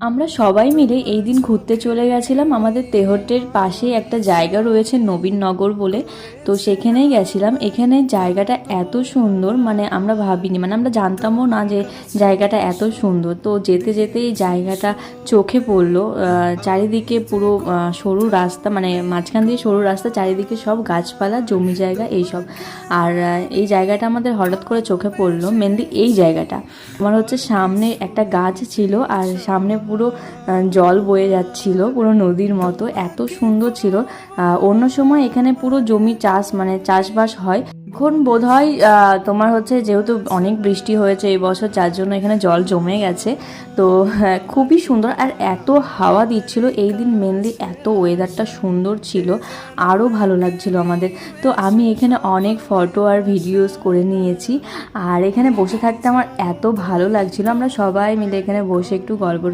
আমরা সবাই মিলে এই দিন ঘুরতে চলে গেছিলাম। আমাদের তেহট্টের পাশে একটা জায়গা রয়েছে নবীননগর বলে, তো সেখানেই গেছিলাম। এখানে জায়গাটা এত সুন্দর, মানে আমরা ভাবিনি, মানে আমরা জানতামও না যে জায়গাটা এত সুন্দর। তো যেতে যেতে এই জায়গাটা চোখে পড়লো। চারিদিকে পুরো সরু রাস্তা, মানে মাঝখান দিয়ে সরু রাস্তা, চারিদিকে সব গাছপালা, জমি জায়গা এইসব। আর এই জায়গাটা আমাদের হঠাৎ করে চোখে পড়লো, মেনলি এই জায়গাটা। আমার হচ্ছে সামনে একটা গাছ ছিল, আর সামনে পুরো জল বয়ে যাচ্ছিল, পুরো নদীর মতো, এত সুন্দর ছিল। অন্য সময় এখানে পুরো জমি চাষ, মানে চাষবাস হয়। এখন বোধহয় তোমার হচ্ছে যেহেতু অনেক বৃষ্টি হয়েছে এই বছর, যার জন্য এখানে জল জমে গেছে। তো খুবই সুন্দর, আর এত হাওয়া দিচ্ছিল এই দিন, মেনলি এত ওয়েদারটা সুন্দর ছিল, আরও ভালো লাগছিল আমাদের। তো আমি এখানে অনেক ফটো আর ভিডিওস করে নিয়েছি, আর এখানে বসে থাকতে আমার এত ভালো লাগছিল। আমরা সবাই মিলে এখানে বসে একটু গল্প